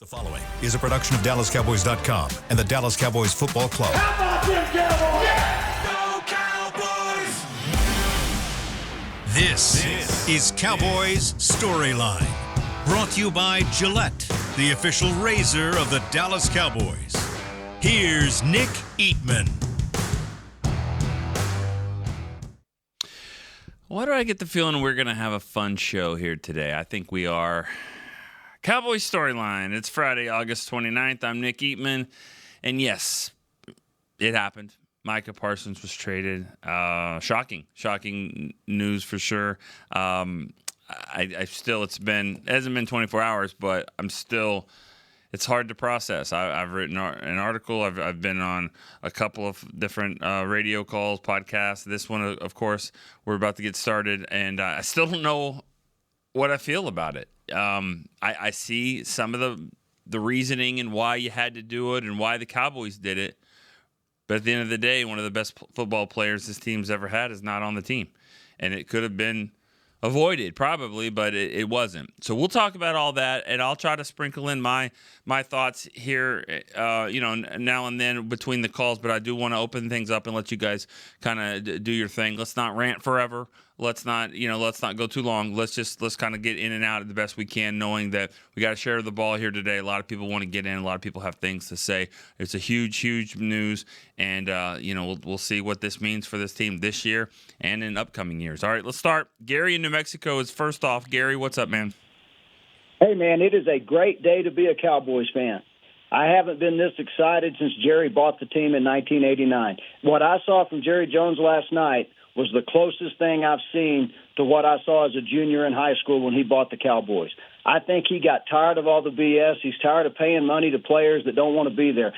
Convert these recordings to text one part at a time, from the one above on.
The following is a production of DallasCowboys.com and the Dallas Cowboys Football Club. How about them Cowboys? Yeah! Go Cowboys! This is Cowboys StoryLine, brought to you by Gillette, the official razor of the Dallas Cowboys. Here's Nick Eatman. Why do I get the feeling we're going to have a fun show here today? I think we are. Cowboys Storyline. It's Friday, August 29th. I'm Nick Eatman. And yes, it happened. Micah Parsons was traded. Shocking news for sure. I still, it hasn't been 24 hours, but it's hard to process. I've written an article. I've been on a couple of different radio calls, podcasts. This one, of course, we're about to get started, and I still don't know what I feel about it. I see some of the reasoning and why you had to do it and why the Cowboys did it. But at the end of the day, one of the best football players this team's ever had is not on the team. And it could have been avoided probably, but it wasn't. So we'll talk about all that, and I'll try to sprinkle in my thoughts here, now and then between the calls. But I do want to open things up and let you guys kind of do your thing. Let's not rant forever. Let's not go too long. Let's kind of get in and out the best we can, knowing that we got to share the ball here today. A lot of people want to get in. A lot of people have things to say. It's a huge news, and we'll see what this means for this team this year and in upcoming years. All right, let's start. Gary in New Mexico is first off. Gary, what's up, man? Hey, man, it is a great day to be a Cowboys fan. I haven't been this excited since Jerry bought the team in 1989. What I saw from Jerry Jones last night was the closest thing I've seen to what I saw as a junior in high school when he bought the Cowboys. I think he got tired of all the BS. He's tired of paying money to players that don't want to be there.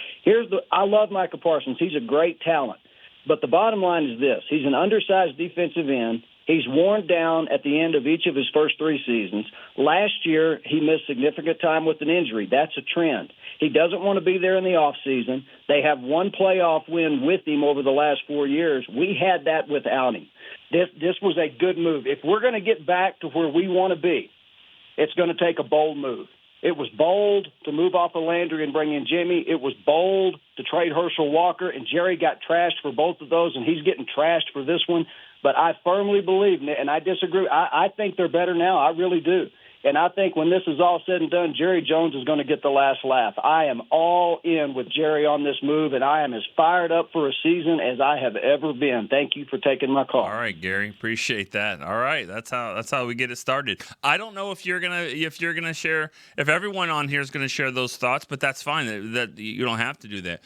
I love Micah Parsons. He's a great talent. But the bottom line is this. He's an undersized defensive end. He's worn down at the end of each of his first three seasons. Last year, he missed significant time with an injury. That's a trend. He doesn't want to be there in the offseason. They have one playoff win with him over the last 4 years. We had that without him. This was a good move. If we're going to get back to where we want to be, it's going to take a bold move. It was bold to move off of Landry and bring in Jimmy. It was bold to trade Herschel Walker, and Jerry got trashed for both of those, and he's getting trashed for this one. But I firmly believe, and I disagree, I think they're better now. I really do. And I think when this is all said and done, Jerry Jones is going to get the last laugh. I am all in with Jerry on this move, and I am as fired up for a season as I have ever been. Thank you for taking my call. All right, Gary, appreciate that. All right, that's how we get it started. I don't know if you're gonna share, if everyone on here is gonna share those thoughts, but that's fine. That you don't have to do that.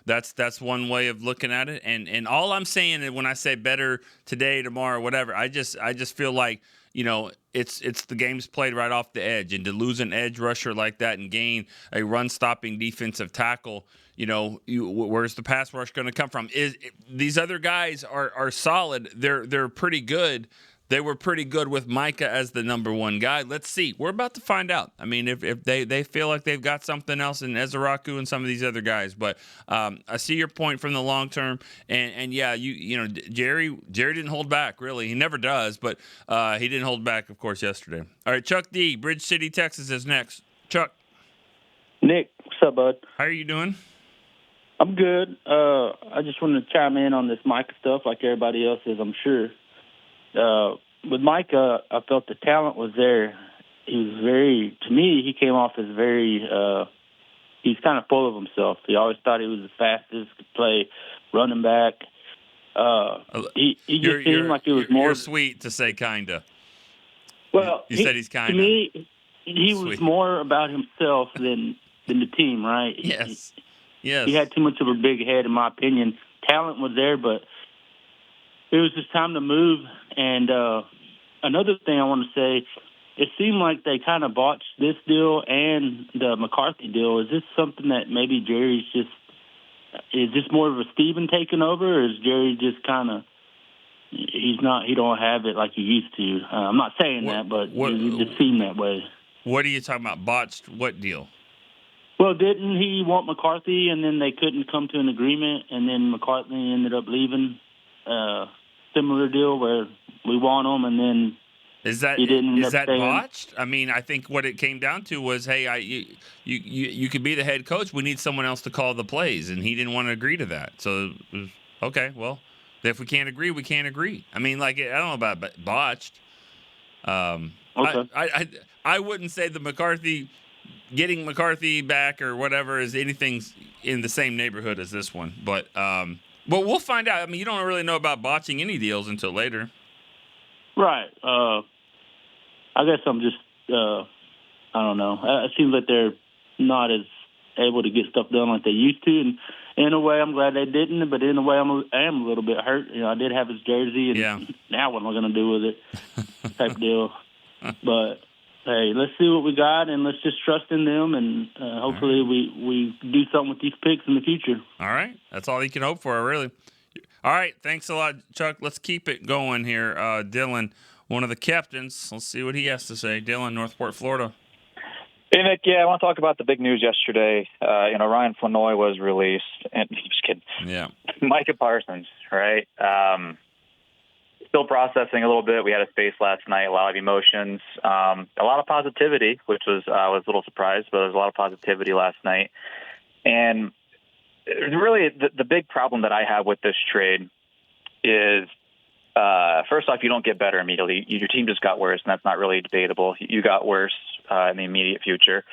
That's one way of looking at it. And all I'm saying is when I say better today, tomorrow, whatever, I just feel like, it's the game's played right off the edge, and to lose an edge rusher like that and gain a run-stopping defensive tackle, where's the pass rush going to come from? These other guys are solid. They're pretty good. They were pretty good with Micah as the number one guy. Let's see. We're about to find out. I mean, if they feel like they've got something else in Ezraku and some of these other guys. But I see your point from the long term. And yeah, Jerry didn't hold back, really. He never does, but he didn't hold back, of course, yesterday. All right, Chuck D., Bridge City, Texas is next. Chuck. Nick, what's up, bud? How are you doing? I'm good. I just wanted to chime in on this Micah stuff like everybody else is, I'm sure. With Micah, I felt the talent was there. He came off as he's kind of full of himself. He always thought he was the fastest, could play running back. He just seemed like he was more. You're sweet to say kinda. Well, you said he's kinda. To me, he was more about himself than the team, right? Yes. He had too much of a big head, in my opinion. Talent was there, but it was just time to move. And another thing I want to say, it seemed like they kind of botched this deal and the McCarthy deal. Is this something that maybe Jerry's is this more of a Steven taking over, or is Jerry just kind of, he don't have it like he used to? I'm not saying that, but it just seemed that way. What are you talking about? Botched what deal? Well, didn't he want McCarthy, and then they couldn't come to an agreement, and then McCarthy ended up leaving? Similar deal where we want him, and then Is that he didn't end up staying. botched? I mean, I think what it came down to was, hey, you could be the head coach. We need someone else to call the plays, and he didn't want to agree to that. So, it was, okay, well, if we can't agree, we can't agree. I mean, like, I don't know about botched. Okay. I wouldn't say getting McCarthy back or whatever is anything in the same neighborhood as this one. But we'll find out. I mean, you don't really know about botching any deals until later. Right. I guess I'm just, I don't know. It seems like they're not as able to get stuff done like they used to. And in a way, I'm glad they didn't. But in a way, I am a little bit hurt. You know, I did have his jersey, and now what am I going to do with it? Type deal. But hey, let's see what we got, and let's just trust in them, and hopefully we do something with these picks in the future. All right. That's all you can hope for, really. All right. Thanks a lot, Chuck. Let's keep it going here. Dylan, one of the captains. Let's see what he has to say. Dylan, Northport, Florida. Hey, Nick, I want to talk about the big news yesterday. Ryan Flanoy was released. And just kidding. Yeah. Micah Parsons, right? Still processing a little bit. We had a space last night, a lot of emotions, a lot of positivity, which was I was a little surprised, but there was a lot of positivity last night. And really the big problem that I have with this trade is, first off, you don't get better immediately. Your team just got worse, and that's not really debatable. You got worse in the immediate future.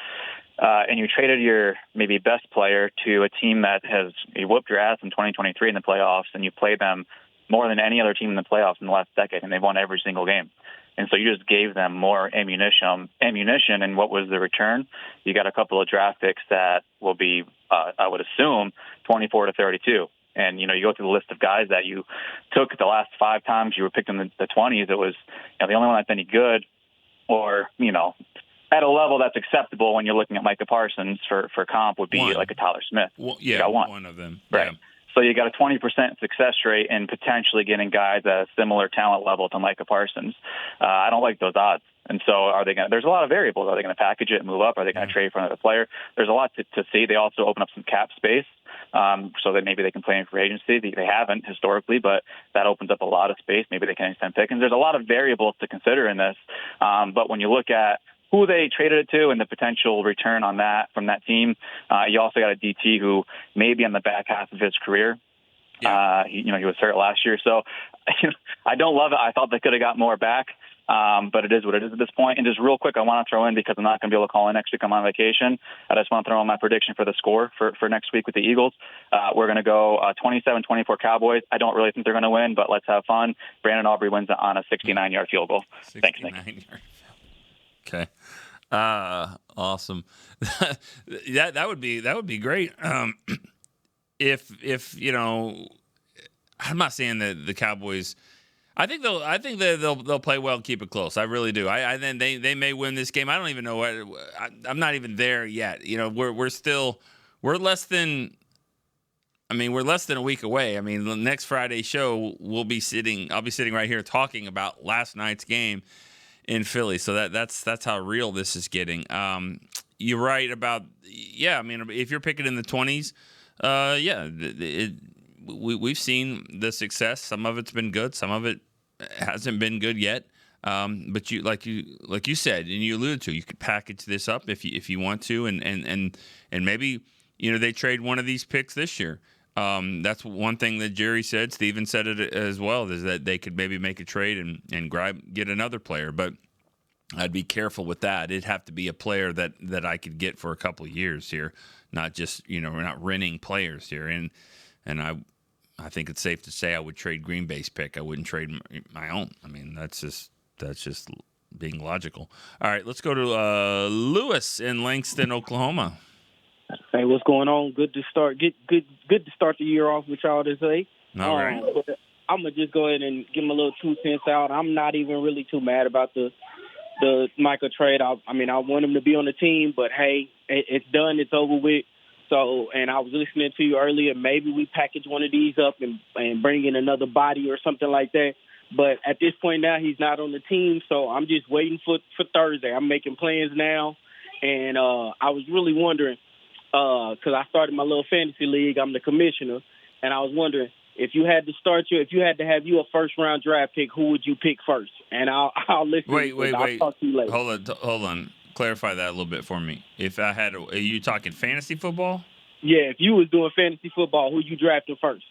And you traded your maybe best player to a team that has whooped your ass in 2023 in the playoffs, and you play them more than any other team in the playoffs in the last decade, and they've won every single game. And so you just gave them more ammunition. And what was the return? You got a couple of draft picks that will be, I would assume, 24 to 32. And, you go through the list of guys that you took the last 5 times you were picked in the 20s. It was the only one that's any good or, at a level that's acceptable when you're looking at Micah Parsons for comp would be like a Tyler Smith. Well, yeah, one of them. Right. Yeah. So you got a 20% success rate and potentially getting guys at a similar talent level to Micah Parsons. I don't like those odds. And so are they going to – there's a lot of variables. Are they going to package it and move up? Are they going to trade for another player? There's a lot to see. They also open up some cap space so that maybe they can play in free agency. They haven't historically, but that opens up a lot of space. Maybe they can extend Pickens. There's a lot of variables to consider in this. But when you look at who they traded it to and the potential return on that from that team, you also got a DT who may be on the back half of his career. Yeah. He was hurt last year. So I don't love it. I thought they could have got more back. But it is what it is at this point. And just real quick, I want to throw in, because I'm not going to be able to call in next week. I'm on vacation. I just want to throw in my prediction for the score for next week with the Eagles. We're going to go 27-24 Cowboys. I don't really think they're going to win, but let's have fun. Brandon Aubrey wins on a 69-yard field goal. Thanks, Nick. Okay. Awesome. that would be great. If I'm not saying that the Cowboys. I think they'll play well and keep it close. I really do. Then they may win this game. I don't even know what. I'm not even there yet. We're less than a week away. I mean, the next Friday show I'll be sitting right here talking about last night's game in Philly. So that's how real this is getting. You're right about I mean, if you're picking in the 20s, we've seen the success. Some of it's been good. Some of it hasn't been good yet. But like you said, and you alluded to, you could package this up if you want to, and maybe they trade one of these picks this year. That's one thing that Jerry said. Steven said it as well, is that they could maybe make a trade and get another player. But I'd be careful with that. It'd have to be a player that I could get for a couple of years here, not just we're not renting players here. And I think it's safe to say I would trade Green Bay's pick. I wouldn't trade my own. I mean, that's just being logical. All right, let's go to Lewis in Langston, Oklahoma. Hey, what's going on? Good to start. Good to start the year off with y'all today. All right. I'm gonna just go ahead and give him a little 2 cents out. I'm not even really too mad about the Micah trade. I want him to be on the team, but hey, it's done. It's over with. So, and I was listening to you earlier. Maybe we package one of these up and bring in another body or something like that. But at this point now, he's not on the team, so I'm just waiting for Thursday. I'm making plans now, and I was really wondering because I started my little fantasy league. I'm the commissioner, and I was wondering if you had to have you a first-round draft pick, who would you pick first? And I'll listen. Wait. I'll talk to you later. Hold on. Clarify that a little bit for me. If I had, are you talking fantasy football? Yeah, if you was doing fantasy football, who you drafting first?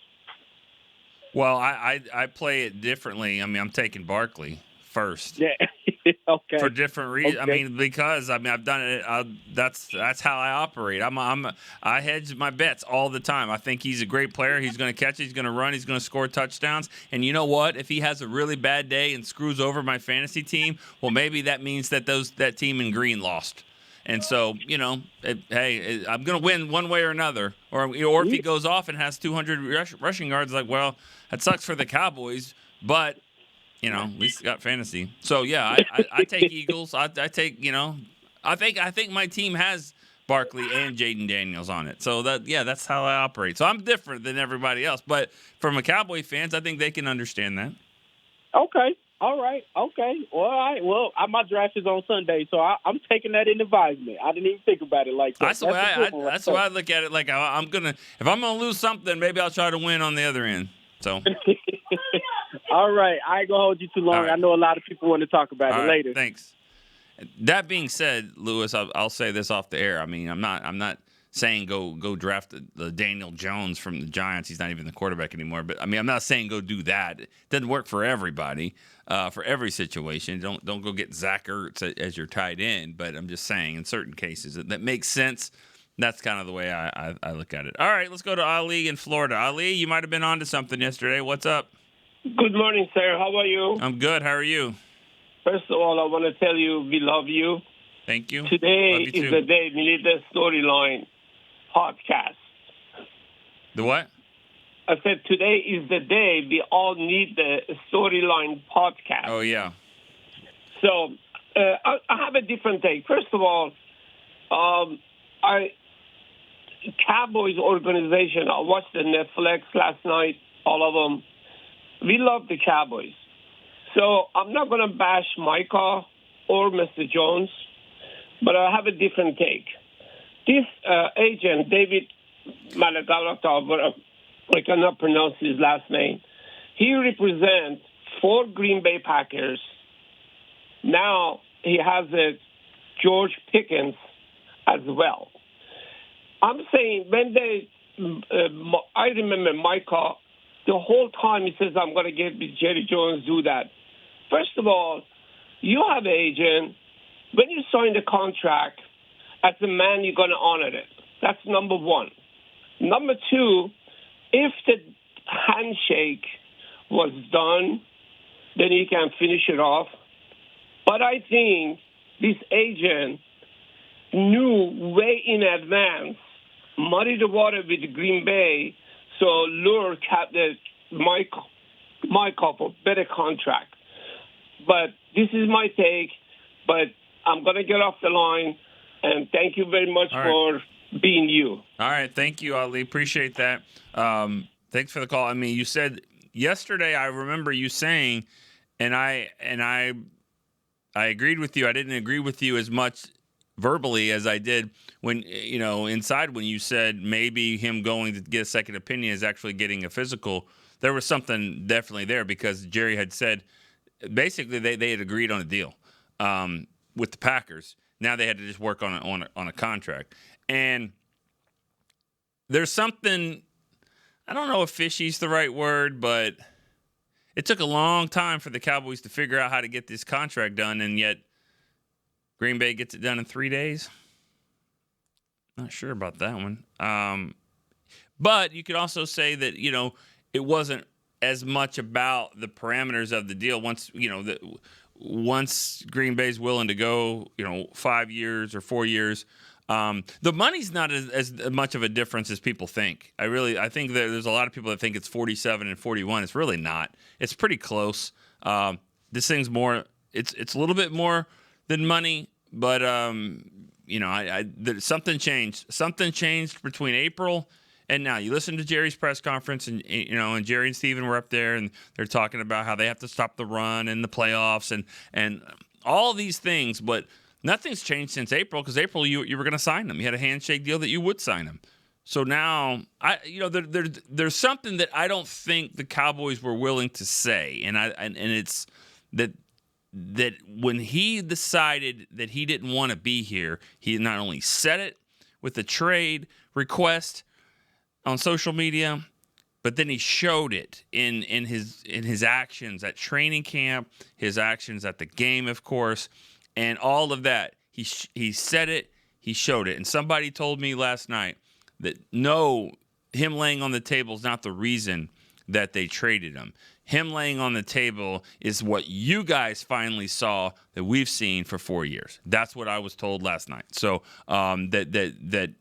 Well, I play it differently. I mean, I'm taking Barkley first. Yeah. Okay. For different reasons. Okay. I mean, because I've done it. That's how I operate. I hedge my bets all the time. I think he's a great player. He's going to catch it. He's going to run. He's going to score touchdowns. And you know what? If he has a really bad day and screws over my fantasy team, well, maybe that means that team in green lost. And so, hey, I'm going to win one way or another. Or if he goes off and has 200 rushing yards, like, well, that sucks for the Cowboys, but at least got fantasy. So yeah, I take Eagles. I take, I think my team has Barkley and Jaden Daniels on it. So that's how I operate. So I'm different than everybody else. But from a Cowboy fans, I think they can understand that. Okay. All right. Okay. Well, all right. Well, my draft is on Sunday, so I'm taking that into advisement. I didn't even think about it like that. That's the way I look at it. Like if I'm gonna lose something, maybe I'll try to win on the other end. So. All right. I ain't going to hold you too long. Right. I know a lot of people want to talk about All it right, later. Thanks. That being said, Lewis, I'll say this off the air. I mean, I'm not saying go draft the Daniel Jones from the Giants. He's not even the quarterback anymore. But, I mean, I'm not saying go do that. It doesn't work for everybody, for every situation. Don't go get Zach Ertz as your tight end. But I'm just saying in certain cases that makes sense. That's kind of the way I look at it. All right, let's go to Ali in Florida. Ali, you might have been onto something yesterday. What's up? Good morning, sir. How are you? I'm good. How are you? First of all, I want to tell you we love you. Thank you. Today Love you is too. the day we need the StoryLine podcast. The what? I said today is the day we all need the StoryLine podcast. Oh, yeah. So I have a different take. First of all, Cowboys organization, I watched the Netflix last night, all of them. We love the Cowboys. So I'm not going to bash Micah or Mr. Jones, but I have a different take. This agent, David Malagalata, I cannot pronounce his last name, he represents 4 Green Bay Packers. Now he has a George Pickens as well. I'm saying when I remember Micah, the whole time he says, I'm going to get Jerry Jones, do that. First of all, you have an agent. When you sign the contract, as a man, you're going to honor it. That's number one. Number two, if the handshake was done, then you can finish it off. But I think this agent knew way in advance, muddy the water with Green Bay, so lure Micah for better contract. But this is my take, but I'm going to get off the line, and thank you very much for being you. All right. Thank you, Ali. Appreciate that. Thanks for the call. I mean, you said yesterday, I remember you saying, and I agreed with you. I didn't agree with you as much verbally as I did when, inside when you said maybe him going to get a second opinion is actually getting a physical. There was something definitely there because Jerry had said basically they had agreed on a deal with the Packers. Now they had to just work on a contract. And there's something, I don't know if fishy's the right word, but it took a long time for the Cowboys to figure out how to get this contract done, and yet Green Bay gets it done in 3 days. Not sure about that one. But you could also say that, it wasn't as much about the parameters of the deal once Green Bay's willing to go, 5 years or 4 years. The money's not as much of a difference as people think. I think that there's a lot of people that think it's 47 and 41. It's really not. It's pretty close. This thing's more. It's a little bit more than money, but something changed. Something changed between April and now. You listen to Jerry's press conference, and and Jerry and Steven were up there, and they're talking about how they have to stop the run and the playoffs and all these things, but nothing's changed since April, because April you were going to sign them. You had a handshake deal that you would sign them. So now, there's something that I don't think the Cowboys were willing to say, and it's that when he decided that he didn't want to be here, he not only said it with the trade request on social media, but then he showed it in his actions at training camp, his actions at the game, of course, and all of that. He said it, he showed it, and somebody told me last night that no, him laying on the table is not the reason that they traded him. Him laying on the table is what you guys finally saw that we've seen for 4 years. That's what I was told last night. So that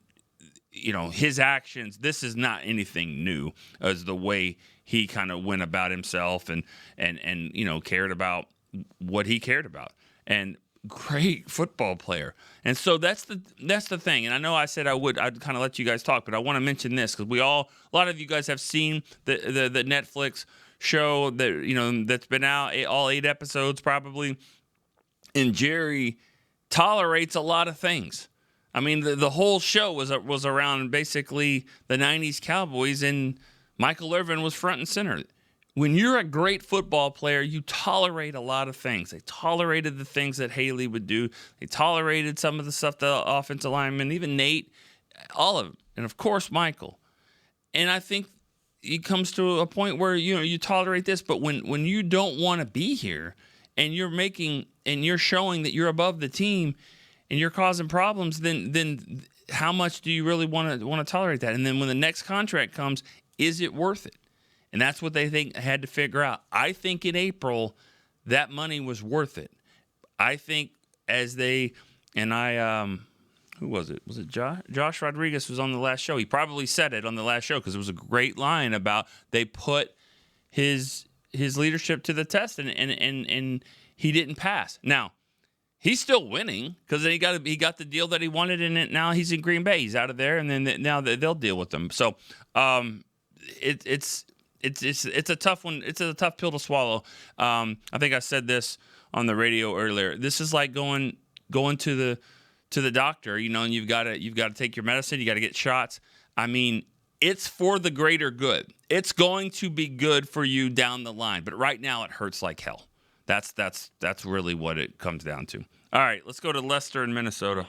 his actions, this is not anything new as the way he kind of went about himself and cared about what he cared about. And great football player. And so that's the thing. And I know I said I'd kind of let you guys talk, but I want to mention this because a lot of you guys have seen the Netflix show that's been out, all 8 episodes probably. And Jerry tolerates a lot of things. I mean, the whole show was around basically the 90s Cowboys, and Michael Irvin was front and center. When you're a great football player, you tolerate a lot of things. They tolerated the things that Haley would do. They tolerated some of the stuff the offensive linemen, even Nate, all of them, and of course Michael. And I think it comes to a point where you tolerate this, but when you don't want to be here, and you're showing that you're above the team, and you're causing problems, then how much do you really want to tolerate that? And then when the next contract comes, is it worth it? And that's what they had to figure out. I think in April, that money was worth it. I think who was it? Was it Josh Rodriguez was on the last show? He probably said it on the last show because it was a great line about they put his leadership to the test and he didn't pass. Now, he's still winning because he got the deal that he wanted, and now he's in Green Bay. He's out of there, and then now they'll deal with him. So it's a tough one. It's a tough pill to swallow. I think I said this on the radio earlier. This is like going to the doctor, and you've got to take your medicine. You got to get shots. I mean, it's for the greater good. It's going to be good for you down the line, but right now it hurts like hell. That's really what it comes down to. All right, let's go to Lester in Minnesota.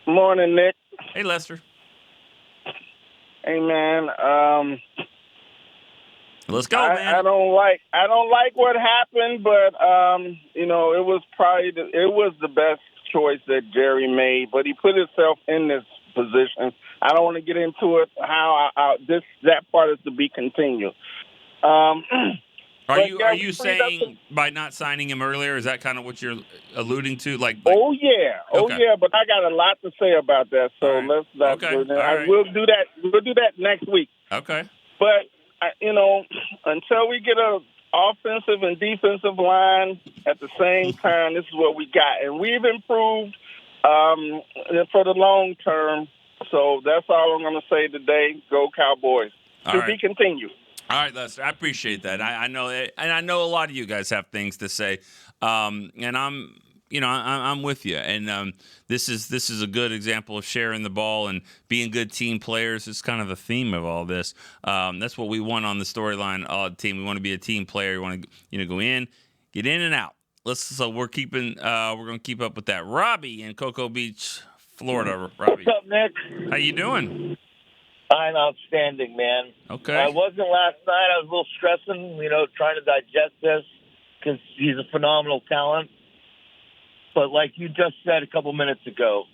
Morning, Nick. Hey, Lester. Hey, man. Let's go, man. I don't like what happened, but it was the best choice that Jerry made. But he put himself in this position. I don't want to get into it. That part is to be continued. Are you saying by not signing him earlier, is that kind of what you're alluding to? Oh yeah, but I got a lot to say about that. So let's not do that. Right. We'll do that. We'll do that next week. Okay. But until we get a offensive and defensive line at the same time, this is what we got, and we've improved for the long term. So that's all I'm going to say today. Go Cowboys. Be continued. All right, Lester, I appreciate that. I know that, and I know a lot of you guys have things to say, and I'm with you. And this is a good example of sharing the ball and being good team players. It's kind of the theme of all this. That's what we want on the StoryLine team. We want to be a team player. We want to go in, get in and out. So we're going to keep up with that. Robbie in Cocoa Beach, Florida. Robbie, what's up, Nick? How you doing? I'm outstanding, man. Okay. I wasn't last night. I was a little stressing, trying to digest this because he's a phenomenal talent. But like you just said a couple minutes ago,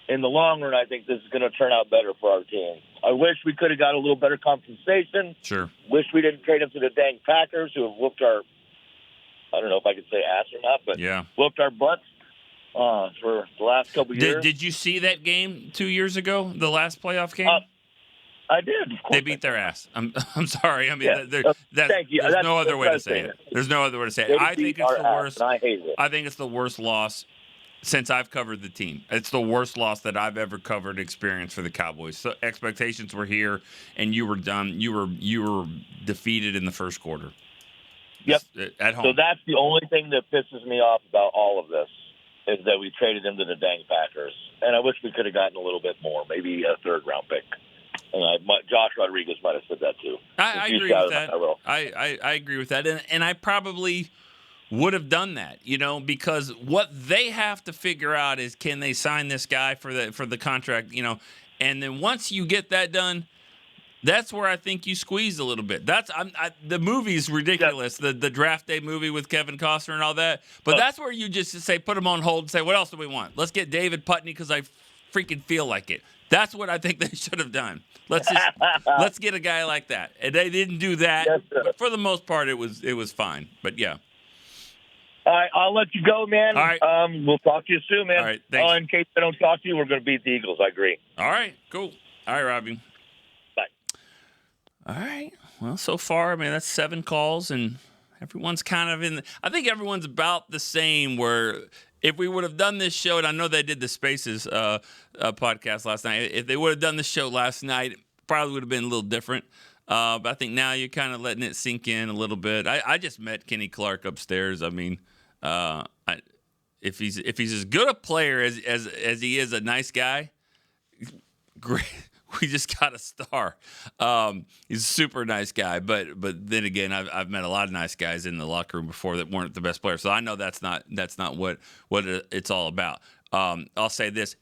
in the long run, I think this is going to turn out better for our team. I wish we could have got a little better compensation. Sure. Wish we didn't trade him to the dang Packers, who have whooped our, I don't know if I could say ass or not, but whooped our butts for the last couple years. Did you see that game 2 years ago, the last playoff game? I did. Of course they beat their ass. I'm sorry. I mean, thank you. There's no other way to say it. There's no other way to say it. I think it's the worst. I hate it. I think it's the worst loss since I've covered the team. It's the worst loss that I've ever covered experience for the Cowboys. So expectations were here, and you were done. You were defeated in the first quarter. Yep. At home. So that's the only thing that pisses me off about all of this. is that we traded him to the dang Packers. And I wish we could have gotten a little bit more, maybe a third-round pick. And Josh Rodriguez might have said that too. I agree with that. I agree with that. And I probably would have done that, because what they have to figure out is, can they sign this guy for the contract, and then once you get that done, that's where I think you squeeze a little bit. The movie's ridiculous, the draft day movie with Kevin Costner and all that. But that's where you just say, put them on hold and say, what else do we want? Let's get David Putney because I freaking feel like it. That's what I think they should have done. Let's get a guy like that. And they didn't do that. Yes, but for the most part, it was fine. But yeah. All right, I'll let you go, man. All right. We'll talk to you soon, man. All right, thanks. In case I don't talk to you, we're going to beat the Eagles. I agree. All right, cool. All right, Robbie. Bye. All right. Well, so far, that's 7 calls, and everyone's kind of I think everyone's about the same, where if we would have done this show, and I know they did the Spaces podcast last night, if they would have done the show last night, it probably would have been a little different. But I think now you're kind of letting it sink in a little bit. I just met Kenny Clark upstairs. If he's as good a player as he is a nice guy, great. We just got a star. He's a super nice guy, but then again, I've met a lot of nice guys in the locker room before that weren't the best players. So I know that's not what it's all about. I'll say this,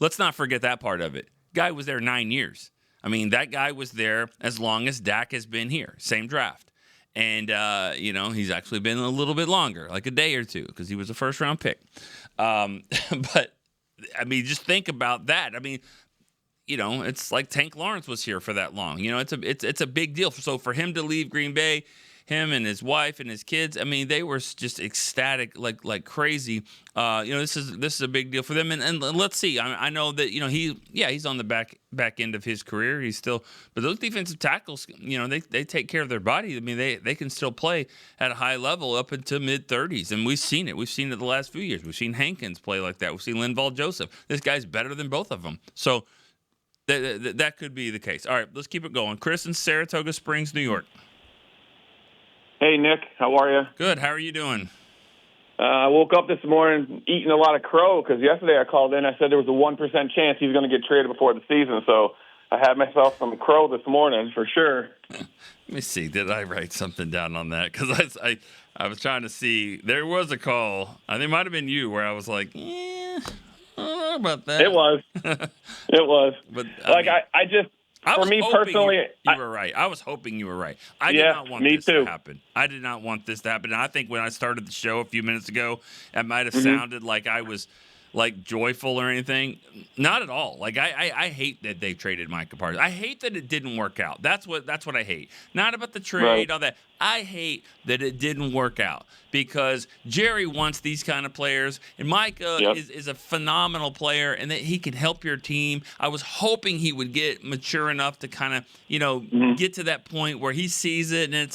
let's not forget that part of it. Guy was there 9 years. That guy was there as long as Dak has been here. Same draft. And, he's actually been a little bit longer, like a day or two, because he was a first-round pick. But, just think about that. It's like Tank Lawrence was here for that long. It's a big deal. So for him to leave Green Bay, him and his wife and his kids, they were just ecstatic like crazy. This is a big deal for them. And let's see. I know that he's on the back end of his career. He's still, but those defensive tackles, they take care of their body. They can still play at a high level up into mid-30s, and we've seen it. We've seen it the last few years. We've seen Hankins play like that. We've seen Linval Joseph. This guy's better than both of them. So that could be the case. All right, let's keep it going. Chris in Saratoga Springs, New York. Hey, Nick. How are you? Good. How are you doing? I woke up this morning eating a lot of crow because yesterday I called in. I said there was a 1% chance he's going to get traded before the season. So I had myself some crow this morning for sure. Let me see. Did I write something down on that? Because I was trying to see. There was a call. I think it might have been you where I was like, I don't know about that. It was. It was. But I just. For me personally, you were right. I was hoping you were right. I did not want this to happen. I did not want this to happen. And I think when I started the show a few minutes ago, it might have sounded like I was joyful or anything. Not at all. I hate that they traded Micah Parsons. I hate that it didn't work out. That's what I hate. Not about the trade, all that. I hate that it didn't work out because Jerry wants these kind of players, and Micah is a phenomenal player, and that he can help your team. I was hoping he would get mature enough to kind of, get to that point where he sees it, and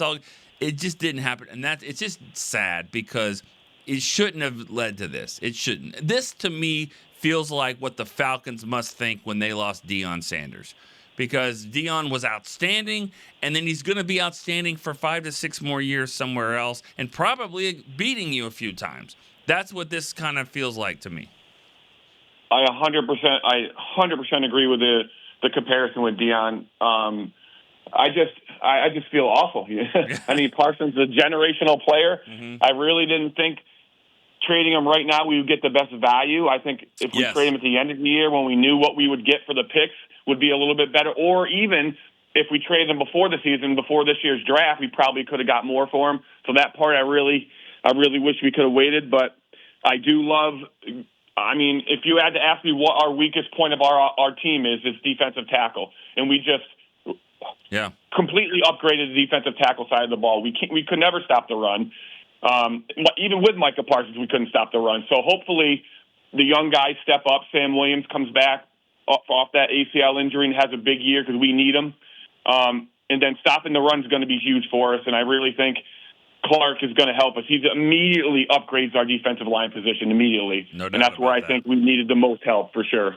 it just didn't happen. And it's just sad because it shouldn't have led to this. It shouldn't. This, to me, feels like what the Falcons must think when they lost Deion Sanders. Because Deion was outstanding, and then he's going to be outstanding for 5 to 6 more years somewhere else and probably beating you a few times. That's what this kind of feels like to me. I 100% agree with the comparison with Deion. I just feel awful. Parsons is a generational player. I really didn't think trading him right now we would get the best value. I think if we trade him at the end of the year when we knew what we would get for the picks would be a little bit better. Or even if we traded him before the season, before this year's draft, we probably could have got more for him. So that part I really wish we could have waited. But I do love – if you had to ask me what our weakest point of our team is, it's defensive tackle. And we just – completely upgraded the defensive tackle side of the ball. We could never stop the run. Even with Micah Parsons, we couldn't stop the run. So hopefully the young guys step up. Sam Williams comes back off that ACL injury and has a big year because we need him. And then stopping the run is going to be huge for us. And I really think Clark is going to help us. He immediately upgrades our defensive line position immediately. No doubt and that's where I think we needed the most help for sure.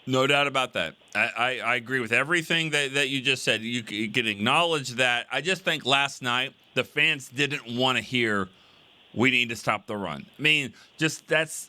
No doubt about that. I agree with everything that you just said. You can acknowledge that. I just think last night the fans didn't want to hear we need to stop the run. I mean, just that's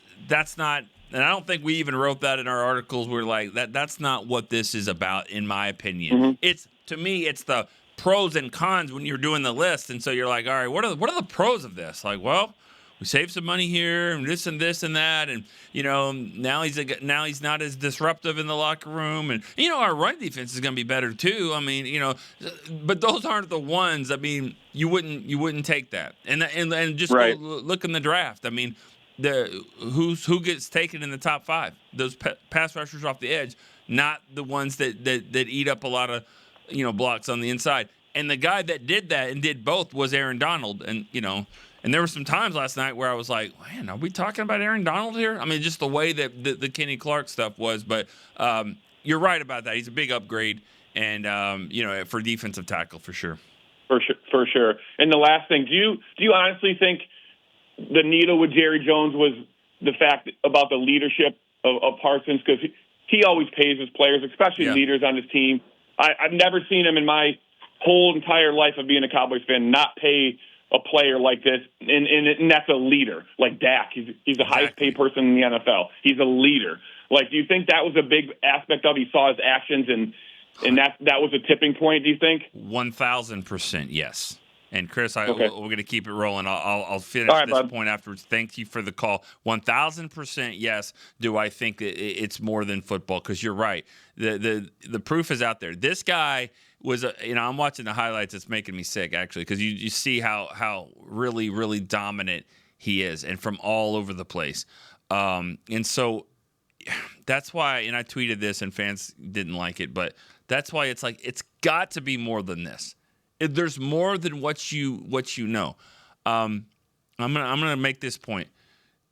not, and I don't think we even wrote that in our articles. We're like, that's not what this is about, in my opinion. It's, to me, it's the pros and cons when you're doing the list. And so you're like, all right, what are the pros of this? Like, well, we saved some money here and this and that. And, now he's not as disruptive in the locker room. And, our run defense is going to be better too. I mean, but those aren't the ones. I mean, you wouldn't take that. And just go look in the draft. I mean, who gets taken in the top 5? Those pass rushers off the edge, not the ones that eat up a lot of, blocks on the inside. And the guy that did that and did both was Aaron Donald. And, and there were some times last night where I was like, man, are we talking about Aaron Donald here? I mean, just the way that the Kenny Clark stuff was. But you're right about that. He's a big upgrade, and, for defensive tackle, for sure. For sure. And the last thing, do you honestly think the needle with Jerry Jones was the fact about the leadership of Parsons? Because he always pays his players, especially leaders on his team. I've never seen him in my whole entire life of being a Cowboys fan not pay a player like this, and that's a leader, like Dak. He's the highest paid person in the NFL. He's a leader. Like, do you think that was a big aspect of it? He saw his actions, and that was a tipping point, do you think? 1,000%, yes. And Chris, we're going to keep it rolling. I'll finish this point afterwards. Thank you for the call. 1,000% yes. Do I think it's more than football? Because you're right. The proof is out there. This guy was, I'm watching the highlights. It's making me sick, actually, because you see how really, really dominant he is, and from all over the place. And so that's why, and I tweeted this, and fans didn't like it, but that's why it's like it's got to be more than this. There's more than what you know. I'm gonna make this point.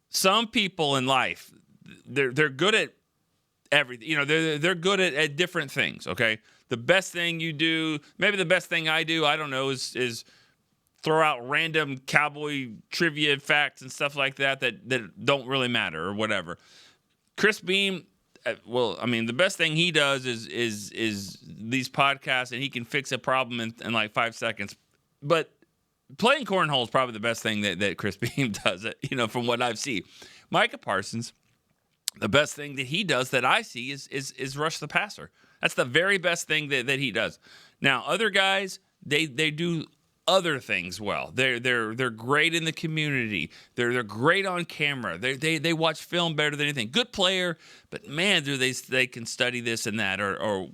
Some people in life, they're good at everything. They're good at different things. Okay, the best thing you do, maybe the best thing I do, I don't know, is throw out random Cowboy trivia facts and stuff like that don't really matter or whatever. Chris Beam. Well, I mean, the best thing he does is these podcasts, and he can fix a problem in like 5 seconds. But playing cornhole is probably the best thing that Chris Beam does, from what I've seen. Micah Parsons, the best thing that he does that I see is rush the passer. That's the very best thing that he does. Now, other guys, they do other things well. They're great in the community. They're great on camera. They watch film better than anything. Good player, but man, do they can study this and that, or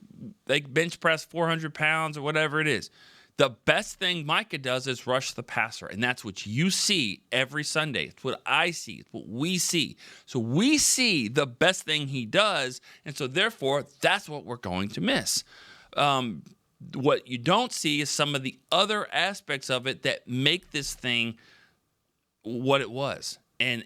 they bench press 400 pounds or whatever it is. The best thing Micah does is rush the passer, and that's what you see every Sunday. It's what I see. It's what we see. So we see the best thing he does, and so therefore that's what we're going to miss. What you don't see is some of the other aspects of it that make this thing what it was. And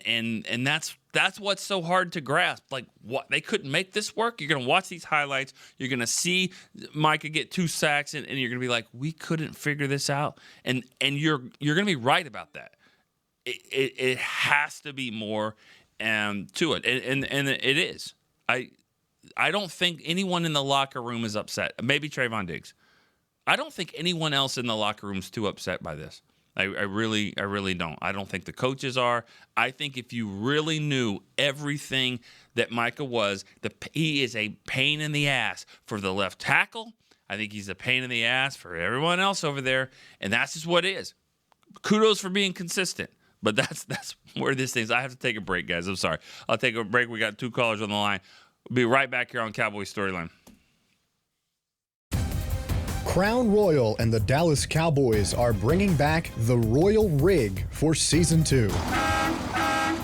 that's what's so hard to grasp. Like, what, they couldn't make this work? You're going to watch these highlights. You're going to see Micah get 2 sacks, and you're going to be like, we couldn't figure this out. And you're going to be right about that. It has to be more to it. And it is. I don't think anyone in the locker room is upset. Maybe Trayvon Diggs. I don't think anyone else in the locker room is too upset by this. I really don't. I don't think the coaches are. I think if you really knew everything that Micah was, he is a pain in the ass for the left tackle. I think he's a pain in the ass for everyone else over there, and that's just what it is. Kudos for being consistent, but that's where this thing's. I have to take a break, guys. I'm sorry. I'll take a break. We got 2 callers on the line. We'll be right back here on Cowboys Storyline. Crown Royal and the Dallas Cowboys are bringing back the Royal Rig for Season 2.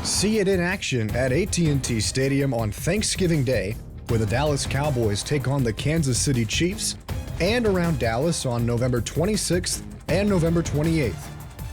See it in action at AT&T Stadium on Thanksgiving Day, where the Dallas Cowboys take on the Kansas City Chiefs, and around Dallas on November 26th and November 28th.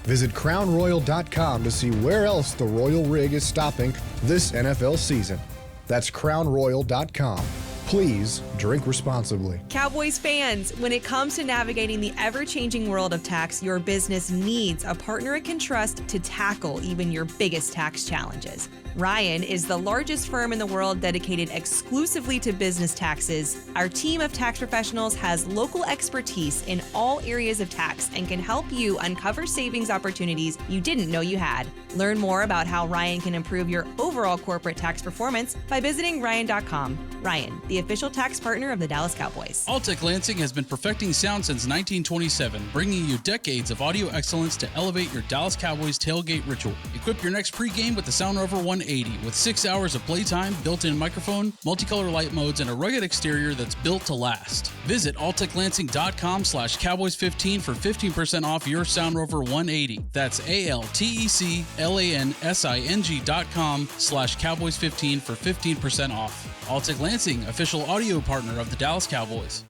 Visit crownroyal.com to see where else the Royal Rig is stopping this NFL season. That's crownroyal.com. Please drink responsibly. Cowboys fans, when it comes to navigating the ever-changing world of tax, your business needs a partner it can trust to tackle even your biggest tax challenges. Ryan is the largest firm in the world dedicated exclusively to business taxes. Our team of tax professionals has local expertise in all areas of tax and can help you uncover savings opportunities you didn't know you had. Learn more about how Ryan can improve your overall corporate tax performance by visiting Ryan.com. Ryan, the official tax partner of the Dallas Cowboys. Alltech Lansing has been perfecting sound since 1927, bringing you decades of audio excellence to elevate your Dallas Cowboys tailgate ritual. Equip your next pregame with the Sound Rover 180 with 6 hours of playtime, built-in microphone, multicolor light modes, and a rugged exterior that's built to last. Visit alltechlansing.com/Cowboys15 for 15% off your Sound Rover 180. That's ALTECLANSING.com/Cowboys15 for 15% off. Alltech Lansing, official audio partner of the Dallas Cowboys.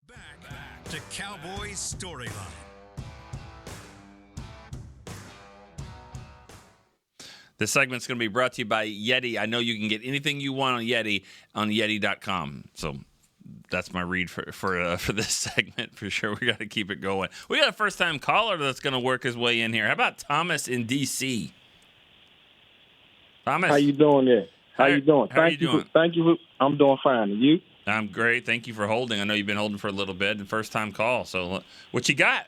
Back to Cowboys Storyline. This segment's going to be brought to you by Yeti. I know you can get anything you want on Yeti on Yeti.com. So that's my read for this segment for sure. We got to keep it going. We got a first-time caller that's going to work his way in here. How about Thomas in D.C.? Thomas, how you doing there? How you doing? Thank you. I'm doing fine. And you? I'm great. Thank you for holding. I know you've been holding for a little bit. The first-time call. So what you got?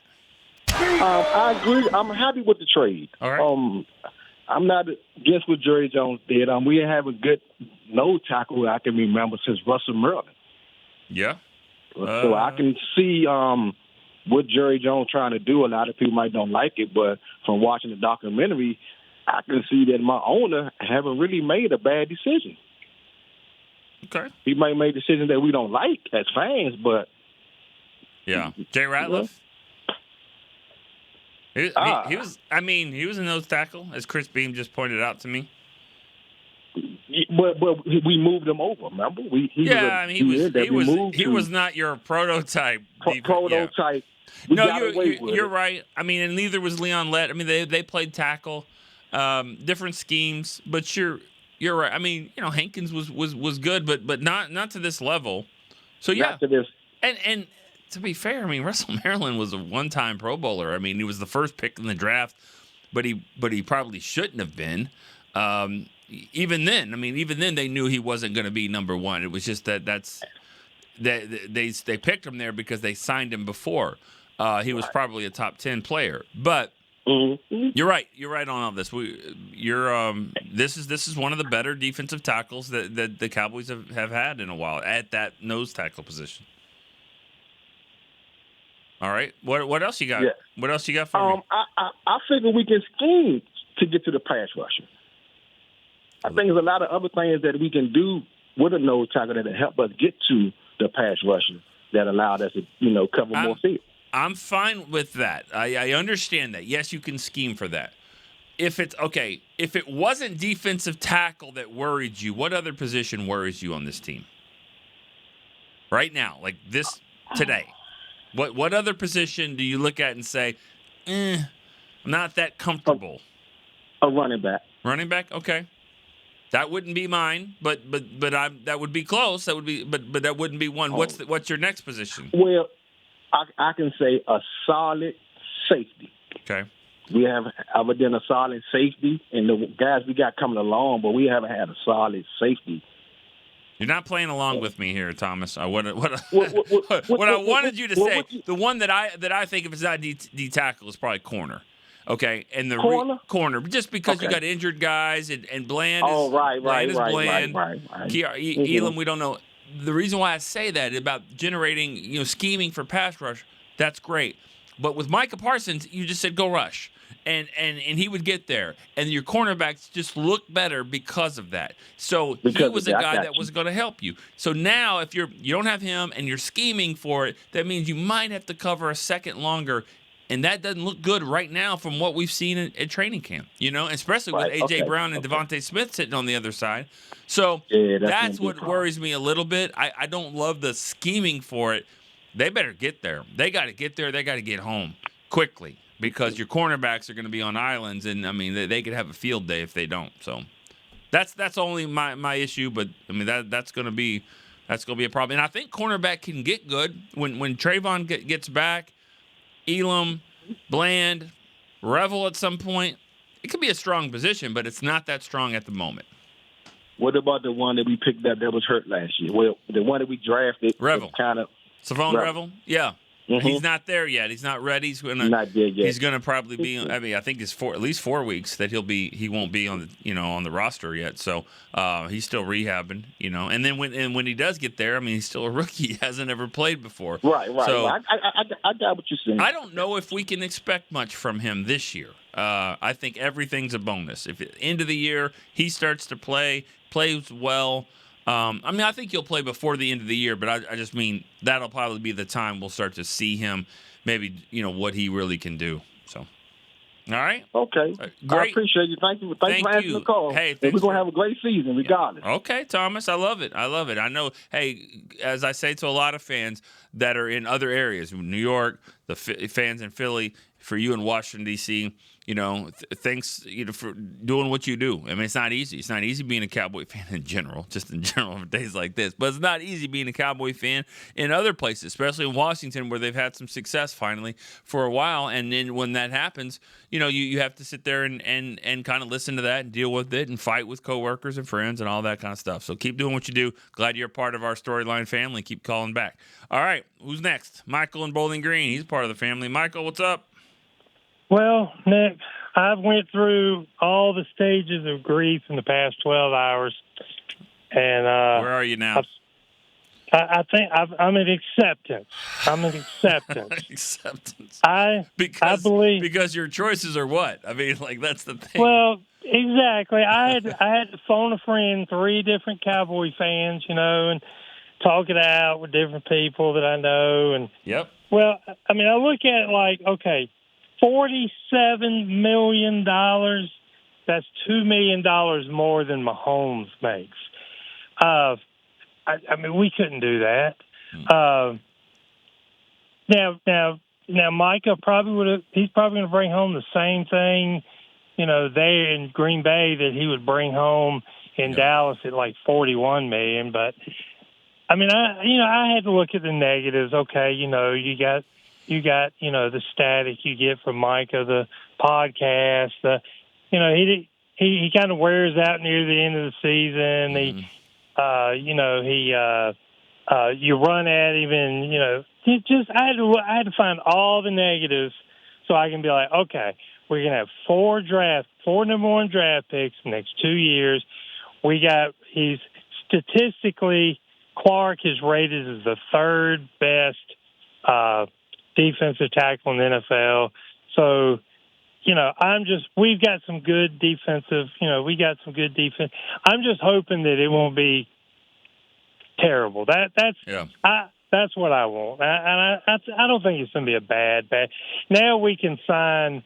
I agree. I'm happy with the trade. All right. I'm not against what Jerry Jones did. We have a good nose tackle I can remember since Russell Merlin. Yeah. So I can see what Jerry Jones trying to do. A lot of people might don't like it, but from watching the documentary, I can see that my owner haven't really made a bad decision. Okay. He might make decisions that we don't like as fans, but yeah. Jay Ratliff? He was a nose tackle, as Chris Beam just pointed out to me. But we moved him over. Remember? He was not your prototype. Prototype. Yeah. No, you're right. I mean, and neither was Leon Lett. I mean, they played tackle, different schemes. But you're right. I mean, Hankins was good, but not to this level. So yeah. Not to this. And to be fair, I mean, Russell Maryland was a one-time Pro Bowler. I mean, he was the first pick in the draft, but he probably shouldn't have been. Even then, they knew he wasn't going to be number one. It was just that they picked him there because they signed him before. He was probably a top 10 player. But you're right. You're right on all this. This is one of the better defensive tackles that the Cowboys have had in a while at that nose tackle position. All right. What else you got? Yeah. What else you got for me? I figure we can scheme to get to the pass rusher. I think there's a lot of other things that we can do with a nose tackle that help us get to the pass rusher that allowed us to, cover more field. I'm fine with that. I understand that. Yes, you can scheme for that. If it wasn't defensive tackle that worried you, what other position worries you on this team? Right now, like this today. What other position do you look at and say, I'm not that comfortable? A running back. Running back? Okay. That wouldn't be mine, but that would be close. That would be, but that wouldn't be one. What's your next position? Well, I can say a solid safety. Okay. We haven't ever done a solid safety, and the guys we got coming along, but we haven't had a solid safety. You're not playing along with me here, Thomas. What I wanted you to say, the one that I think if it's not D tackle is probably corner. Okay, and the corner, just because you got injured guys and Bland is Bland. Elam, we don't know. The reason why I say that about generating, scheming for pass rush, that's great. But with Micah Parsons, you just said go rush, and he would get there, and your cornerbacks just look better because of that. So he was a guy that was going to help you. So now if you don't have him and you're scheming for it, that means you might have to cover a second longer. And that doesn't look good right now from what we've seen at training camp, especially with A.J. Brown and Devontae Smith sitting on the other side. So that's what worries me a little bit. I don't love the scheming for it. They better get there. They got to get there. They got to get home quickly because your cornerbacks are going to be on islands, and, they could have a field day if they don't. So that's only my issue, but, that's going to be a problem. And I think cornerback can get good when Trayvon gets back. Elam, Bland, Revel at some point. It could be a strong position, but it's not that strong at the moment. What about the one that we picked up that was hurt last year? Well, the one that we drafted. Revel. Kind of. Savon Revel? Yeah. Mm-hmm. He's not there yet. He's not ready. He's not there yet. He's gonna probably be. I mean, I think it's at least 4 weeks that he won't be on the roster yet. So he's still rehabbing. And then when he does get there, I mean, he's still a rookie. He hasn't ever played before. Right. So I got what you're saying. I don't know if we can expect much from him this year. I think everything's a bonus. If at the end of the year he starts to plays well. I think he'll play before the end of the year, but I just mean that'll probably be the time we'll start to see him, maybe, what he really can do. So, all right. Okay. Great. I appreciate you. Thank you for answering the call. Hey, we're going to have a great season regardless. Okay, Thomas. I love it. I know, hey, as I say to a lot of fans that are in other areas, New York, the fans in Philly, for you in Washington, D.C., thanks, for doing what you do. I mean, it's not easy. It's not easy being a Cowboy fan in general, just in general for days like this. But it's not easy being a Cowboy fan in other places, especially in Washington, where they've had some success finally for a while. And then when that happens, you have to sit there and kind of listen to that and deal with it and fight with coworkers and friends and all that kind of stuff. So keep doing what you do. Glad you're part of our StoryLine family. Keep calling back. All right, who's next? Michael in Bowling Green. He's part of the family. Michael, what's up? Well, Nick, I've went through all the stages of grief in the past 12 hours. And where are you now? I think I'm in acceptance. Acceptance. I believe because your choices are what? I mean, that's the thing. Well, exactly. I had to phone a friend, 3 different Cowboy fans, and talk it out with different people that I know. And yep. Well, I mean, I look at it okay. $47 million, that's $2 million more than Mahomes makes. I mean, we couldn't do that. Now, Micah he's probably going to bring home the same thing, there in Green Bay that he would bring home in Dallas at $41 million. But, I mean, I had to look at the negatives. Okay, you got the static you get from Micah, the podcast, he kind of wears out near the end of the season. You run at him and, I had to find all the negatives so I can be like, okay, we're going to have 4 number 1 draft picks the next 2 years. He's statistically, Clark is rated as the 3rd best, defensive tackle in the NFL. So, we've got some good defensive, I'm just hoping that it won't be terrible. That's what I want. I don't think it's going to be a bad. Now we can sign,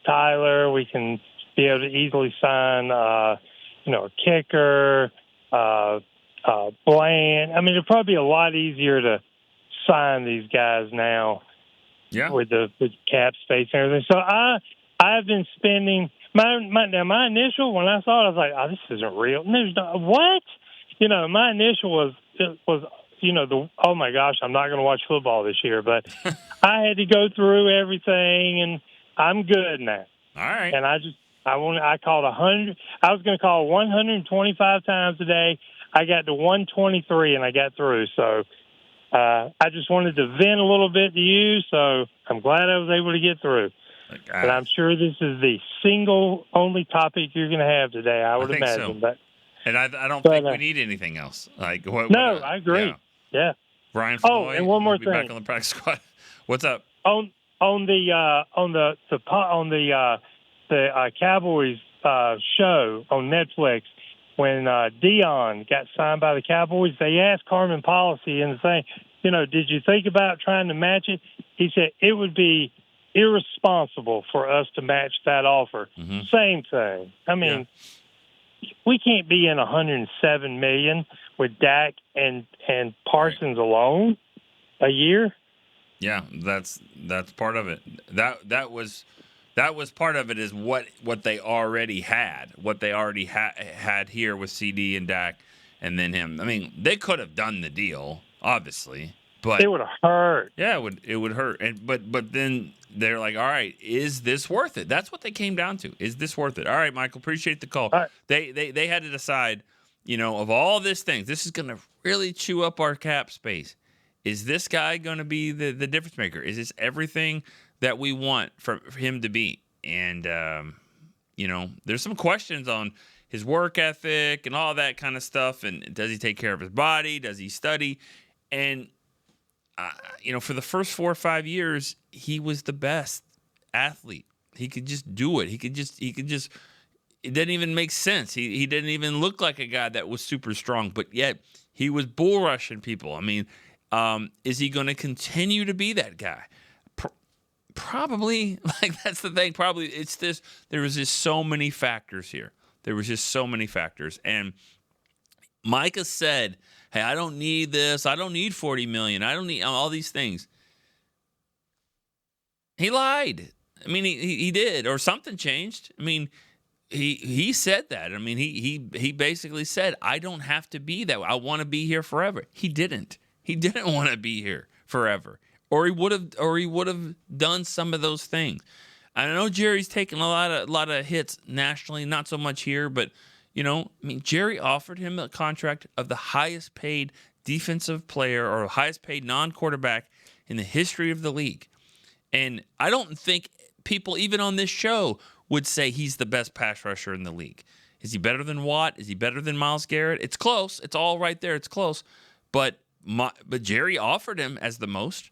Tyler. We can be able to easily sign, a kicker, Bland. I mean, it'd probably be a lot easier to sign these guys now, with cap space and everything. So I've been spending my initial when I saw it, I was like, oh, this isn't real. There's no what, my initial was oh my gosh, I'm not going to watch football this year. But I had to go through everything, and I'm good now. All right. And I called 100. I was going to call 125 times a day. I got to 123 and I got through. So I just wanted to vent a little bit to you. So I'm glad I was able to get through. And I'm sure this is the single only topic you're going to have today. I would imagine. So. But and I don't think we need anything else. I agree. Yeah. Brian Floyd. And one more thing. Back on the practice squad. What's up? On the Cowboys show on Netflix. When Dion got signed by the Cowboys, they asked Carmen Policy and saying, did you think about trying to match it? He said it would be irresponsible for us to match that offer. Mm-hmm. Same thing. I mean, we can't be in $107 million with Dak and Parsons alone a year. Yeah, that's part of it. That was part of it is what they already had, had here with CD and Dak, and then him. I mean, they could have done the deal, obviously, But it would have hurt. Yeah, it would hurt. But then they're like, all right, is this worth it? That's what they came down to. Is this worth it? All right, Michael, appreciate the call. All right. They had to decide, of all these things, this is going to really chew up our cap space. Is this guy going to be the difference maker? Is this everything that we want for him to be? And, there's some questions on his work ethic and all that kind of stuff. And does he take care of his body? Does he study? And, for the first 4 or 5 years, he was the best athlete. He could just do it. He could just, it didn't even make sense. He didn't even look like a guy that was super strong, but yet he was bull rushing people. I mean, is he going to continue to be that guy? Probably. Like, that's the thing. Probably. It's this. There was just so many factors here. And Micah said, hey, I don't need this. I don't need $40 million. I don't need all these things. He lied. I mean, he did, or something changed. I mean, he said that. I mean, he basically said, I don't have to be that way. I want to be here forever. He didn't. He didn't want to be here forever, or he would have done some of those things. I know Jerry's taken a lot of hits nationally, not so much here, but Jerry offered him a contract of the highest paid defensive player or highest paid non-quarterback in the history of the league. And I don't think people, even on this show, would say he's the best pass rusher in the league. Is he better than Watt? Is he better than Myles Garrett? It's close. It's all right there. It's close. But Jerry offered him as the most,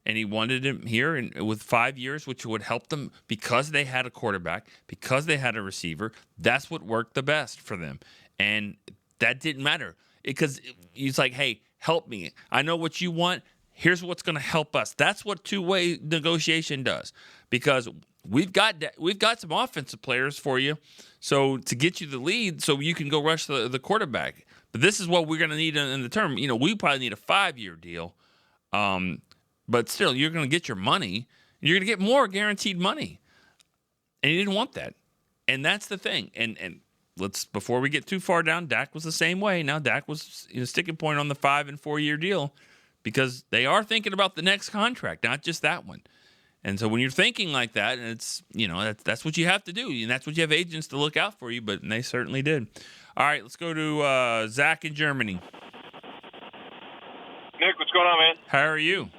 and he wanted him here with 5 years, which would help them because they had a quarterback, because they had a receiver. That's what worked the best for them. And that didn't matter because he's like, hey, help me. I know what you want. Here's what's going to help us. That's what two-way negotiation does, because we've got some offensive players for you, so to get you the lead, so you can go rush the quarterback. But this is what we're going to need in the term. We probably need a 5-year deal, but still, you're going to get your money. You're going to get more guaranteed money, and he didn't want that, and that's the thing. And let's, before we get too far down, Dak was the same way. Now Dak was sticking point on the 5 and 4 year deal, because they are thinking about the next contract, not just that one. And so when you're thinking like that, and it's, that's what you have to do. And that's what you have agents to look out for you, but they certainly did. All right, let's go to Zach in Germany. Nick, what's going on, man? How are you?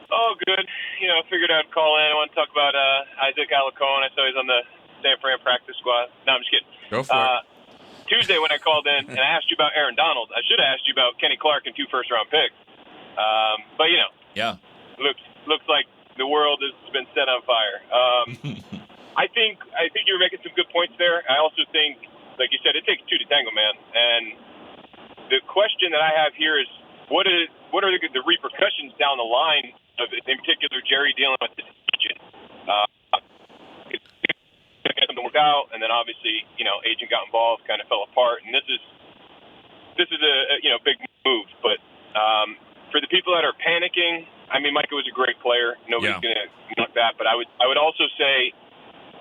Oh, good. Figured I'd call in. I want to talk about Isaac Alarcon. I saw he's on the San Fran practice squad. No, I'm just kidding. Go for it. Tuesday when I called in and I asked you about Aaron Donald, I should have asked you about Kenny Clark and 2 first-round picks. But yeah, looks like the world has been set on fire. I think you were making some good points there. I also think, like you said, it takes 2 to tango, man. And the question that I have here is, what are the repercussions down the line of, in particular, Jerry dealing with this agent? Get them to work out, and then obviously, agent got involved, kind of fell apart, and this is a big move. But for the people that are panicking, I mean, Micah was a great player. Nobody's going to knock that, but I would also say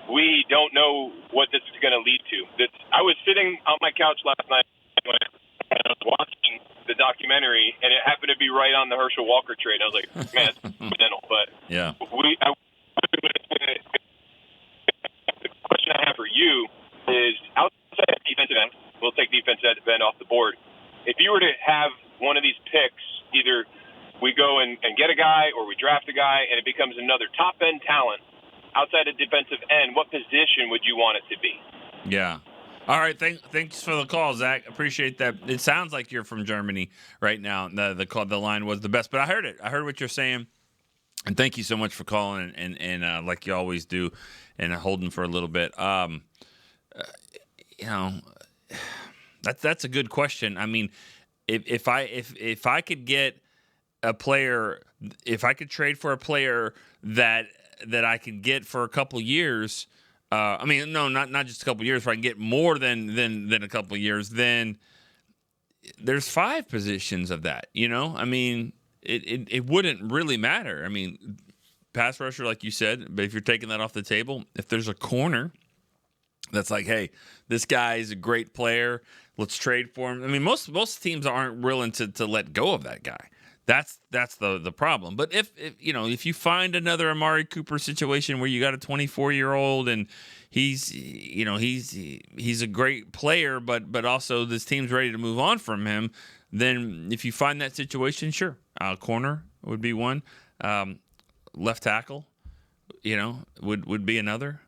we don't know what this is going to lead to. I was sitting on my couch last night when I was watching the documentary, and it happened to be right on the Herschel Walker trade. I was like, man, it's coincidental, but yeah. The question I have for you is, outside of defensive end, we'll take defensive end off the board. If you were to have one of these picks, either we go and get a guy or we draft a guy and it becomes another top-end talent outside of defensive end, what position would you want it to be? Yeah. All right, thanks for the call, Zach. Appreciate that. It sounds like you're from Germany right now. The line was the best, but I heard it. I heard what you're saying, and thank you so much for calling and like you always do, and holding for a little bit. That's a good question. I mean, if I could get a player, if I could trade for a player that I could get for a couple years. Not just a couple years. If I can get more than a couple years, then there's 5 positions of that. I mean, it wouldn't really matter. I mean, pass rusher, like you said, but if you're taking that off the table, if there's a corner that's like, hey, this guy is a great player, let's trade for him. I mean, most teams aren't willing to let go of that guy. That's the problem. But if you find another Amari Cooper situation where you got a 24-year-old and he's a great player, but also this team's ready to move on from him, then if you find that situation, sure, corner would be one, left tackle, would be another,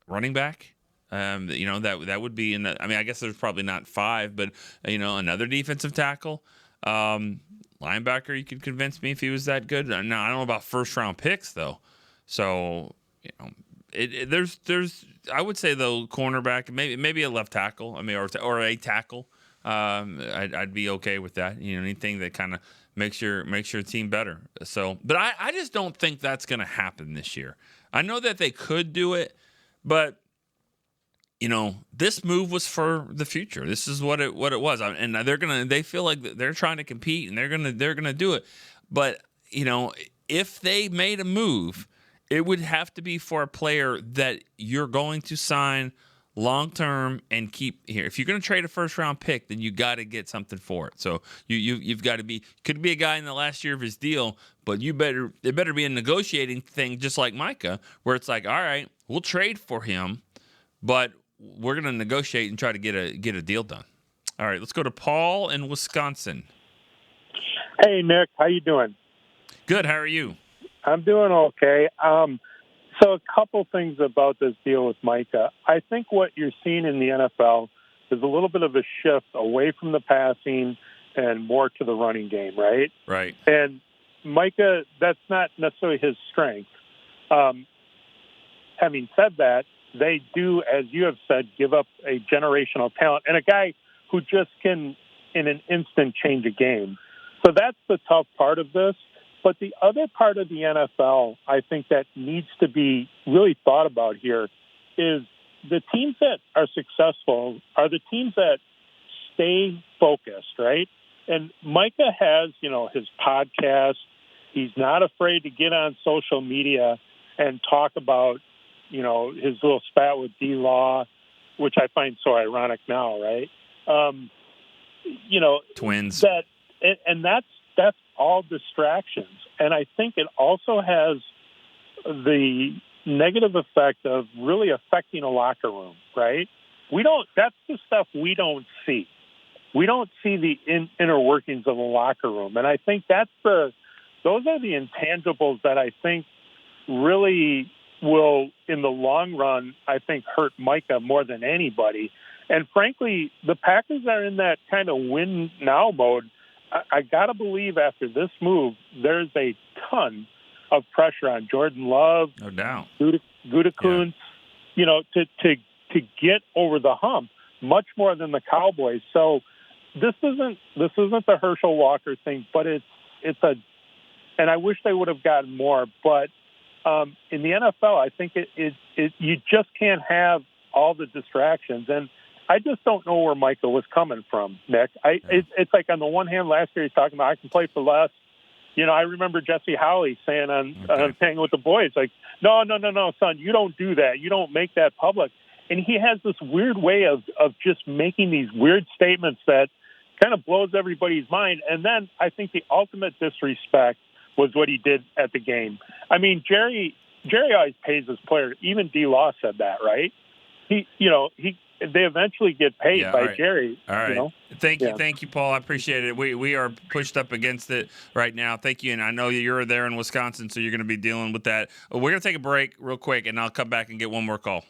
running back. That would be in the, I guess there's probably not 5, but another defensive tackle, linebacker. You could convince me if he was that good. Now I don't know about first round picks though. So there's I would say though cornerback, maybe a left tackle. Or a tackle. I'd be okay with that. Anything that kind of makes your team better. So, but I just don't think that's going to happen this year. I know that they could do it, but this move was for the future. This is what it was, and they feel like they're trying to compete, and they're gonna do it. But if they made a move, it would have to be for a player that you're going to sign long term and keep here. If you're going to trade a first round pick, then you got to get something for it. So you've got to could be a guy in the last year of his deal, but it better be a negotiating thing, just like Micah, where it's like, all right, we'll trade for him, but we're going to negotiate and try to get a deal done. All right, let's go to Paul in Wisconsin. Hey, Nick, how you doing? Good. How are you? I'm doing okay. So a couple things about this deal with Micah. I think what you're seeing in the NFL is a little bit of a shift away from the passing and more to the running game, right? Right. And Micah, that's not necessarily his strength. Having said that, they do, as you have said, give up a generational talent and a guy who just can, in an instant, change a game. So that's the tough part of this. But the other part of the NFL, I think, that needs to be really thought about here is the teams that are successful are the teams that stay focused, right? And Micah has, his podcast. He's not afraid to get on social media and talk about, his little spat with D-Law, which I find so ironic now, right? Twins. And that's all distractions. And I think it also has the negative effect of really affecting a locker room, right? That's the stuff we don't see. We don't see the inner workings of a locker room. And I think those are the intangibles that I think really will, in the long run, I think hurt Micah more than anybody. And frankly, the Packers are in that kind of win now mode. I got to believe after this move, there's a ton of pressure on Jordan Love, no doubt, Gutekunst, to get over the hump, much more than the Cowboys. So this isn't the Herschel Walker thing, but and I wish they would have gotten more. But in the NFL, I think you just can't have all the distractions. And I just don't know where Micah was coming from, Nick. It's like on the one hand, last year he's talking about I can play for less. I remember Jesse Howley saying on Hanging with the Boys, like, no, son, you don't do that. You don't make that public. And he has this weird way of just making these weird statements that kind of blows everybody's mind. And then I think the ultimate disrespect was what he did at the game. I mean, Jerry always pays his players. Even D-Law said that, right? They eventually get paid by right. Jerry. All right. Thank you, Paul. I appreciate it. We are pushed up against it right now. Thank you. And I know you're there in Wisconsin, so you're going to be dealing with that. We're going to take a break real quick, and I'll come back and get one more call.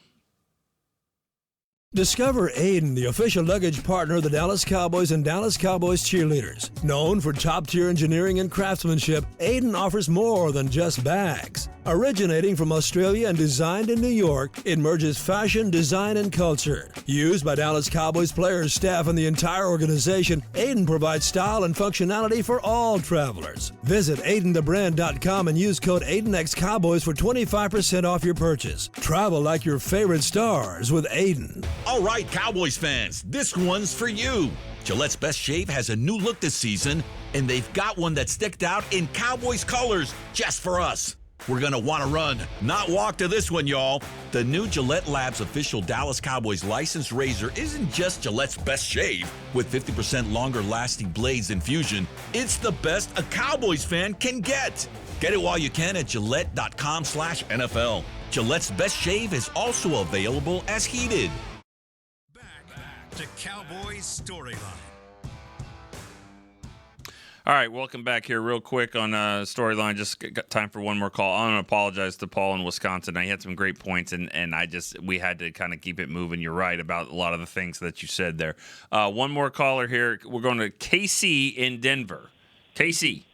Discover Aiden, the official luggage partner of the Dallas Cowboys and Dallas Cowboys cheerleaders. Known for top-tier engineering and craftsmanship, Aiden offers more than just bags. Originating from Australia and designed in New York, it merges fashion, design, and culture. Used by Dallas Cowboys players, staff, and the entire organization, Aiden provides style and functionality for all travelers. Visit AidenTheBrand.com and use code AidenXCowboys for 25% off your purchase. Travel like your favorite stars with Aiden. All right, Cowboys fans, this one's for you. Gillette's Best Shave has a new look this season, and they've got one that sticked out in Cowboys colors just for us. We're going to want to run, not walk to this one, y'all. The new Gillette Labs official Dallas Cowboys licensed razor isn't just Gillette's best shave. With 50% longer lasting blades than Fusion, it's the best a Cowboys fan can get. Get it while you can at Gillette.com/NFL. Gillette's best shave is also available as heated. Back to Cowboys Storyline. All right, welcome back here real quick on Storyline. Just got time for one more call. I want to apologize to Paul in Wisconsin. He had some great points, and we had to kind of keep it moving. You're right about a lot of the things that you said there. One more caller here. We're going to KC in Denver. KC.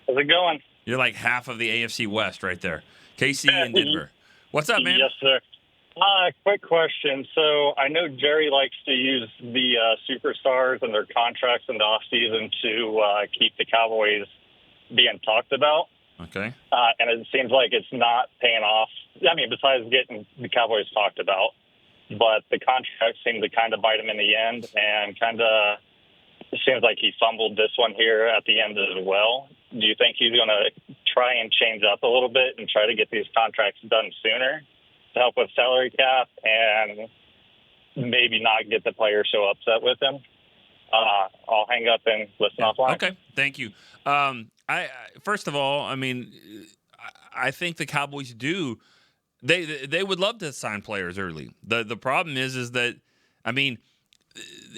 How's it going? You're like half of the AFC West right there. KC in Denver. What's up, man? Yes, sir. Quick question. So I know Jerry likes to use the superstars and their contracts in the offseason to keep the Cowboys being talked about. Okay. And it seems like it's not paying off. I mean, besides getting the Cowboys talked about, but the contracts seem to kind of bite him in the end, and kind of it seems like he fumbled this one here at the end as well. Do you think he's going to try and change up a little bit and try to get these contracts done sooner to help with salary cap and maybe not get the players so upset with him? I'll hang up and listen offline. Okay, thank you. First of all, I mean, I think the Cowboys do. They would love to sign players early. The problem is that, I mean,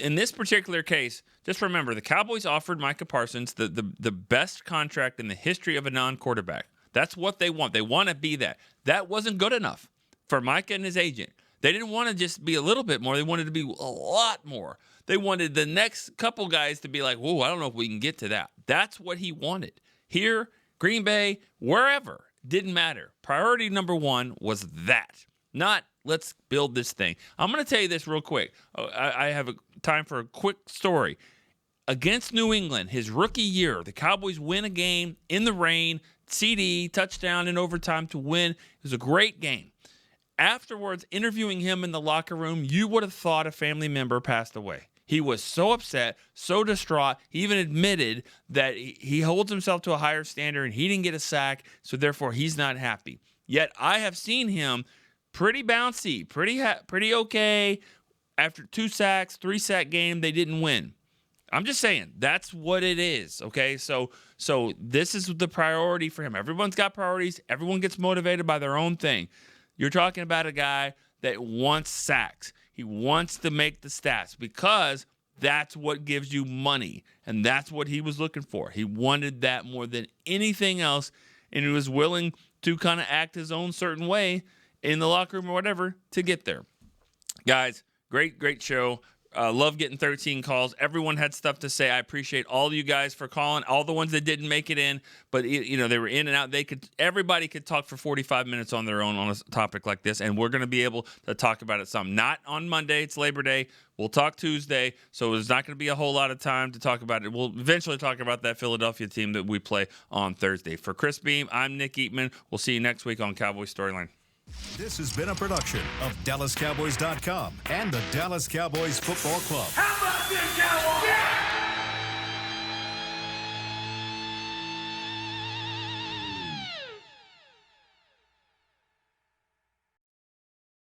in this particular case, just remember the Cowboys offered Micah Parsons the best contract in the history of a non-quarterback. That's what they want. They want to be that. That wasn't good enough for Micah and his agent. They didn't want to just be a little bit more. They wanted to be a lot more. They wanted the next couple guys to be like, whoa, I don't know if we can get to that. That's what he wanted. Here, Green Bay, wherever, didn't matter. Priority number one was that, not let's build this thing. I'm going to tell you this real quick. I have time for a quick story. Against New England, his rookie year, the Cowboys win a game in the rain, CD, touchdown in overtime to win. It was a great game. Afterwards, interviewing him in the locker room, you would have thought a family member passed away. He was so upset, so distraught. He even admitted that he holds himself to a higher standard and he didn't get a sack, so therefore he's not happy. Yet I have seen him pretty bouncy, pretty okay. After 2 sacks, 3-sack game, they didn't win. I'm just saying, that's what it is, okay? So this is the priority for him. Everyone's got priorities. Everyone gets motivated by their own thing. You're talking about a guy that wants sacks. He wants to make the stats because that's what gives you money, and that's what he was looking for. He wanted that more than anything else, and he was willing to kind of act his own certain way in the locker room or whatever to get there. Guys, great show. Love getting 13 calls. Everyone had stuff to say. I appreciate all of you guys for calling. All the ones that didn't make it in, but they were in and out. Everybody could talk for 45 minutes on their own on a topic like this, and we're going to be able to talk about it some. Not on Monday. It's Labor Day. We'll talk Tuesday, so there's not going to be a whole lot of time to talk about it. We'll eventually talk about that Philadelphia team that we play on Thursday. For Chris Beam, I'm Nick Eatman. We'll see you next week on Cowboys Storyline. This has been a production of DallasCowboys.com and the Dallas Cowboys Football Club. How about this, Cowboys? Yeah!